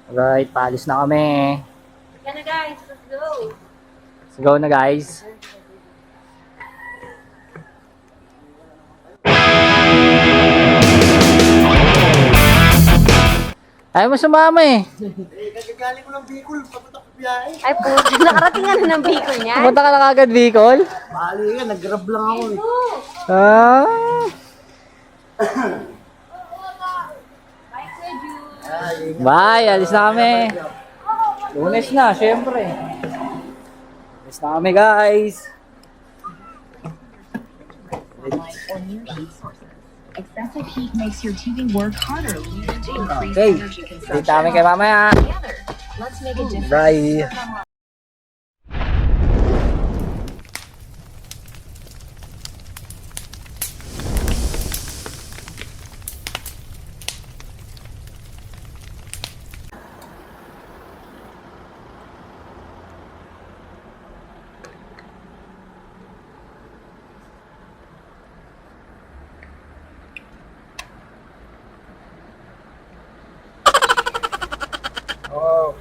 Alright, paalis na kami. Yan na guys, let's go. Let's go na guys. Ayaw mo sumama eh. Kagagaling ko ng Bicol, papunta ko biyahe. Ay po, nakarating na ng Bicol niyan. Pumunta ka na kagad Bicol? Bali ka, nag-grab lang ako eh. Ah. Bye, alis na kami. Lunes na, syempre. Alis na kami guys. Excessive heat makes your TV work harder, leading to increased Okay, energy consumption. dito kami kay mamaya. Together, let's make a difference. Bye.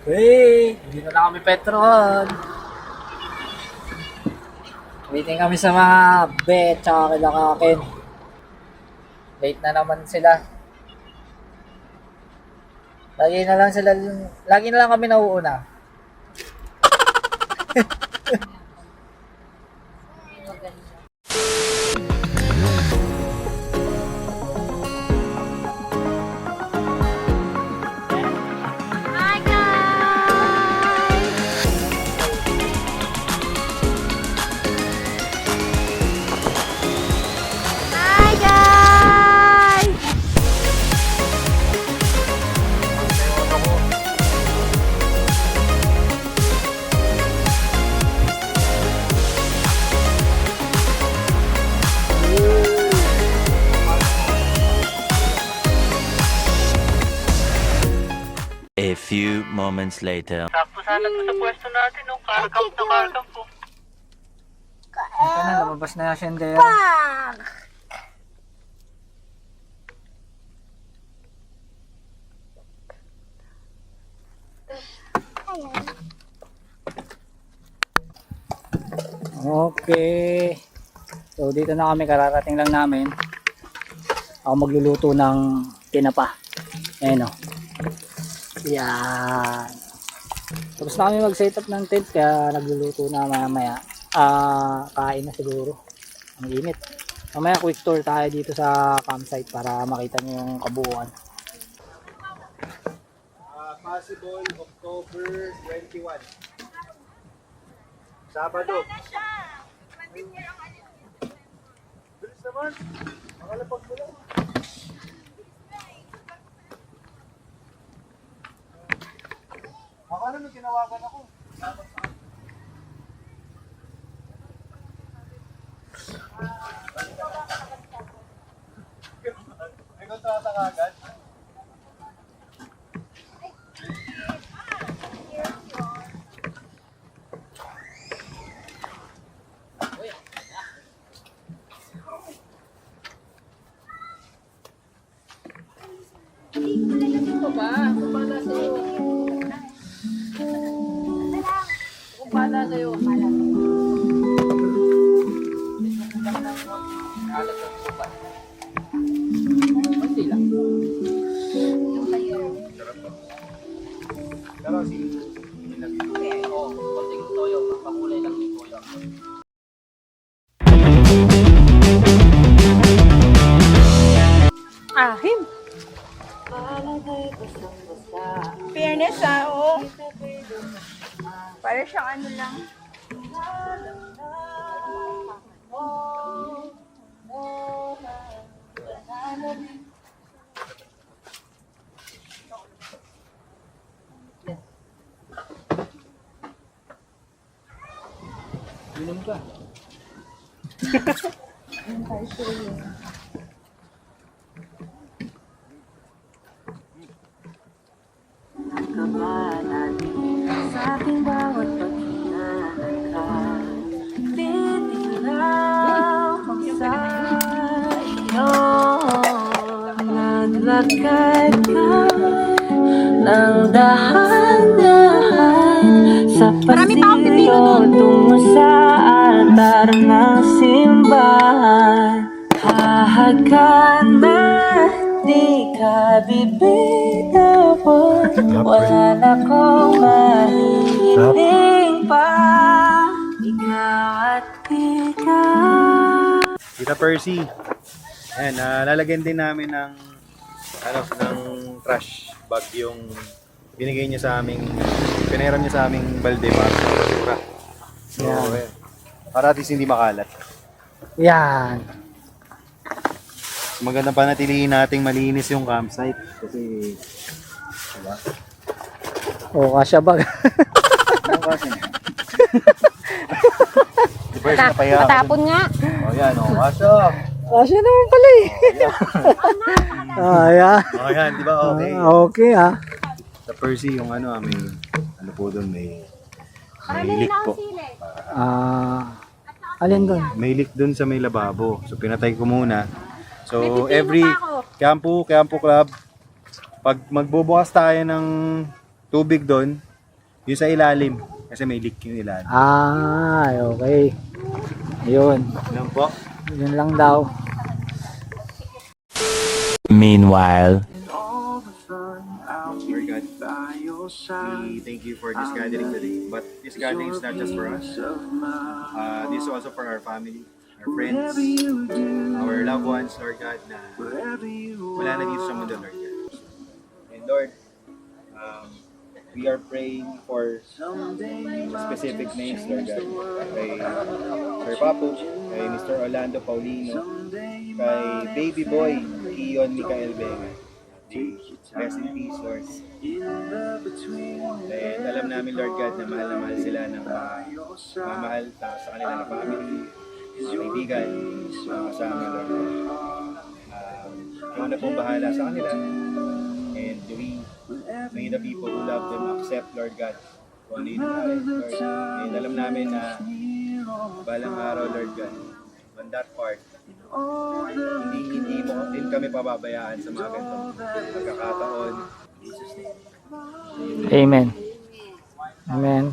Okay, hindi na lang kami Petron. Waiting kami sa mga bet tsaka kila Kaken. Late na naman sila. Lagi na lang kami nauuna. Hi guys! Hi guys! A few moments later. Sakto sana ito sa pwesto natin, no? Karkamp na karkamp po. Ito na, lumabas na yung sendero. Okay. So dito na kami, kararating lang namin. Ako magluluto ng tinapa. Ayan o. Yan. Tapos na kami mag-setup ng tent kaya nagluluto na mamaya. Kain na siguro. Ang init. Mamaya quick tour tayo dito sa campsite para makita nyo yung kabuuan. Possible October 21. Sabado. Bilis naman. Makalapag mo lang. Akala mo ginawagan ako. May kontrata ka agad? Pero si konting toyo, pakulay lang yung toyo. Ahim! Fairness oo. Para siyang ano lang. Inom ka. Sa ating bawat paghinahon, titilaw sa iyo. Naglakad ka ng dahan-dahan sa pasilyo tungo sa altar ng simbahan. Hahagkan di ka bibitawan, wala na kong mahihiling pa. Ikaw at ikaw. Tita Percy. Ayan, lalagyan din namin ng ng trash bag yung binigay niya sa aming, pinahiram niya sa aming balde para sa basura. So, Yan. para at least hindi makalat. Yan. Maganda panatilihin nating malinis yung campsite kasi diba? O, kasya bag. Ano kasi? Di ba, napaya ako. Matapon nga. O yan, o. Asya. Kasya naman pala eh. Ayan. O yan, di ba? Okay. Okay ah. Sa Percy, yung may, po doon, may leak po. Alin doon? May leak doon sa may lababo. So, pinatay ko muna. So, every Campo Club, pag magbubukas tayo ng tubig doon, yun sa ilalim. Kasi may leak yung ilalim. Okay. Yun. Alam po. Yun lang daw. Meanwhile, Lord God, we thank you for this gathering today. But this gathering is not just for us. This is also for our family, our friends, our loved ones, Lord God, na wala na dito sa mundo, Lord God. And Lord, we are praying for specific names, Lord God. Kay Sir Papo, kay Mr. Orlando Paulino, kay Baby Boy, Ion Micael Vega. Rest in peace, Lord. And alam namin, Lord God, na mahal sila ng mamahal sa kanila na family, mga kaibigan, mga kasama, Lord God. Ikaw na pong bahala sa kanila. And may the people who love them accept, Lord God, kung ano yun namin, Lord. And alam namin na balang araw, Lord God, on that part, hindi mo din kami pababayaan sa mga ganitong pagkakataon. In Jesus' name. Amen. Amen.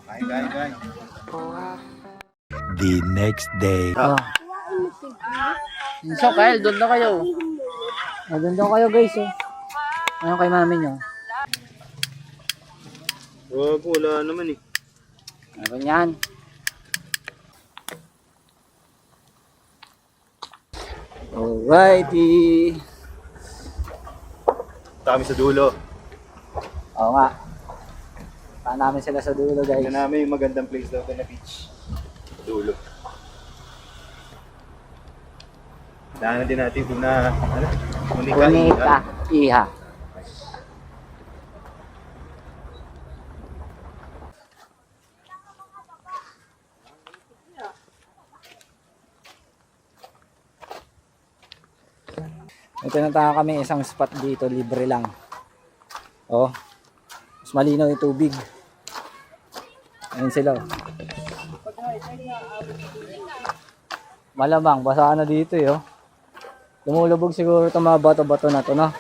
Kain. the next day. So, Kyle, doon na kayo. Doon daw kayo, guys. Ayun kay mami nyo. Wala naman eh. Meron yan. Alrighty. Kami sa dulo. Oo nga. Saan namin sila sa dulo, guys. Tignan namin yung magandang place daw na beach. Dulo. Daanan din natin kung na, Bonita. Iha. May pinuntahan kami isang spot dito, libre lang. Oh. Mas malinaw yung tubig. Ayun sila. Malamang, basa na dito eh. Oh. Lumulubog siguro itong mga bato-bato na to, no?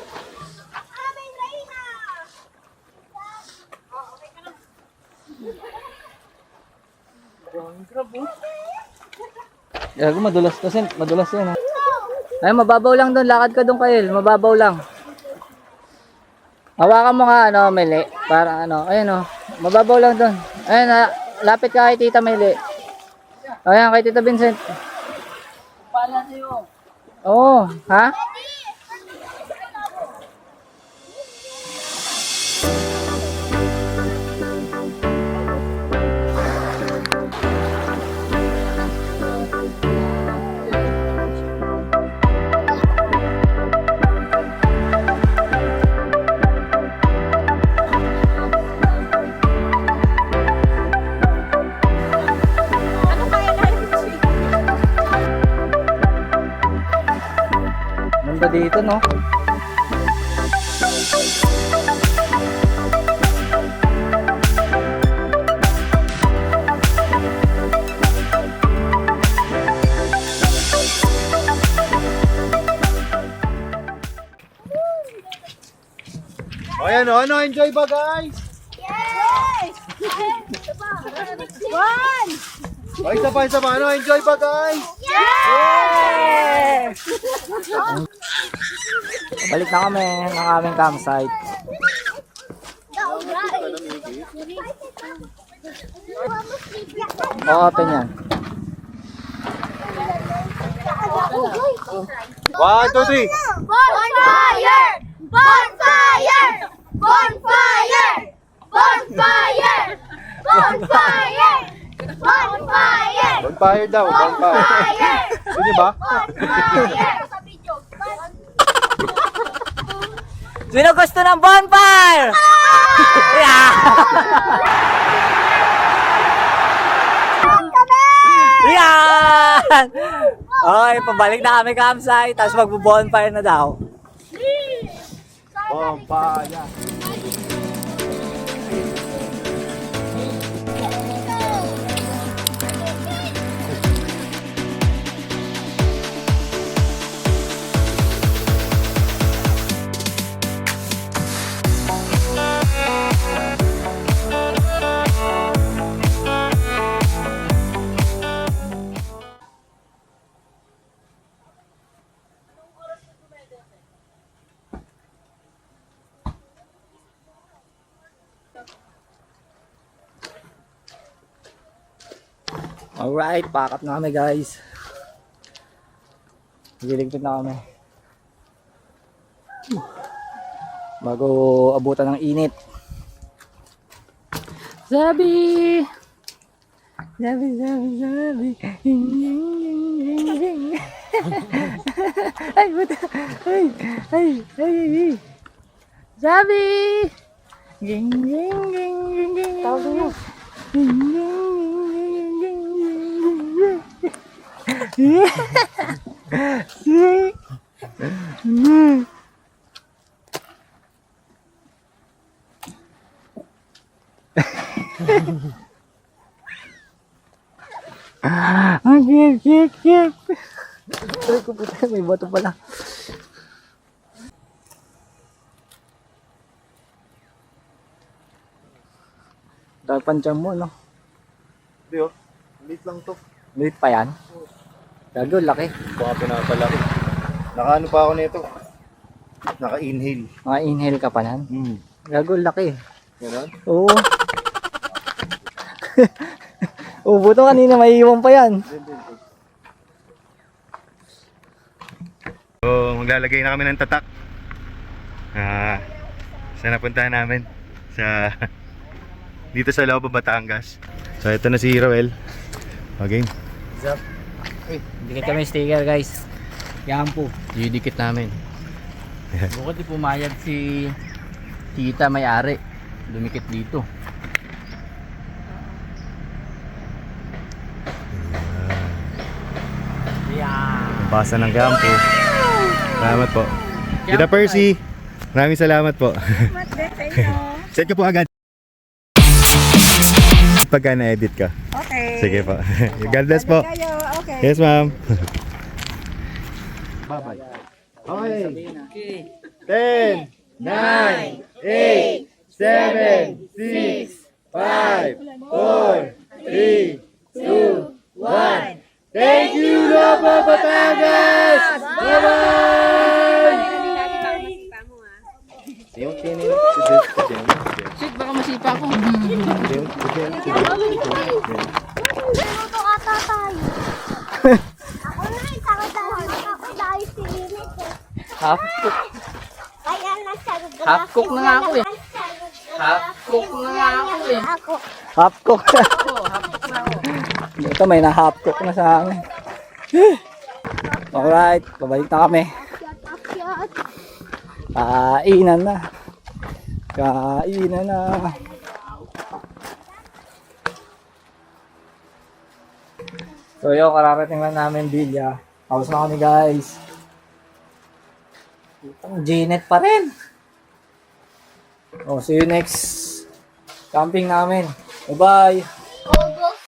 Gago, madulas to, Sen. Madulas yan, ha? Ay, mababaw lang doon. Lakad ka doon, Kail. Mababaw lang. Hawakan mo nga, Meli. Para, ayun, mababaw lang doon. Ayun, lapit ka kay Tita Meli. Ayan, kay Tita Vincent. Pala sa'yo. Oo, ha? Ganda dito, no? Ayan o, ano, enjoy ba guys? Yes! One! O, isa pa, ano, enjoy ba guys? Yes! Balik na kami ng aming campsite. Open yan. 1, 2, 3. Bonfire! Bonfire! Bonfire! Bonfire! Bonfire! Bonfire! Bonfire daw, bonfire. Sige ba? Bonfire! Sino gusto ng bonfire? Yeah! Yan! Okay, pabalik na kami campsite, tapos magbo-bonfire na daw. Bonfire. Alright, pack up na kami guys. Liligpit na kami. Bago abutan ng init. Sabi! Sabi, sabi, sabi. Ay, buta. Ay, ay, ay, ay. Sabi! Ging, ging, ging, ging, ging. Tawag mo. Ging, ging, ging, ging, ging, ging. Ang cute. Ay, ko puta, may bato pala. Tapansyam mo, no? Hindi oh, lit lang to. Liit pa yan? Gago, laki. Baka pinapalaki. Nakaano pa ako nito? Naka-inhale. Mga-inhale ka pa nan? Gago, laki. Ganon? Oo. Oo, buto kanina may iwan pa yan. So, maglalagay na kami ng tatak. Saan napuntahan namin? Sa dito sa Lobo, Batangas. So, ito na si Roel. Okay. What's up? Dikit kami sticker guys. Yan po. Didikit namin. Bukod di pumayag si tita may-ari. Dumikit dito. Basa ng gampo. Salamat po. Tita Percy, maraming salamat po. Set ka po agad. Pagka na-edit ka. Okay. Sige po. God bless po. Okay. Yes, ma'am. Bye-bye. Okay. 10, 9, 8, 7, 6, 5, 4, 3, 2, 1. Thank you, Lobo Batangas! Bye-bye! Shit, baka masipa ko. Luto ata tayo. Ako na, ako dahil si Init eh. Half cook. Kaya nagsagot Half cook na nga ako eh. Half cook na nga ako eh. Ako. Half cook. Oo, half cook na ako. Ito may na-half cook na sa amin. Alright, pabalik na kami. Kainan na. Kainan na. So yun, kararating lang namin Bilya. Tapos na kami guys. Itong Janet pa rin. Oh, see you next camping namin. Bye-bye.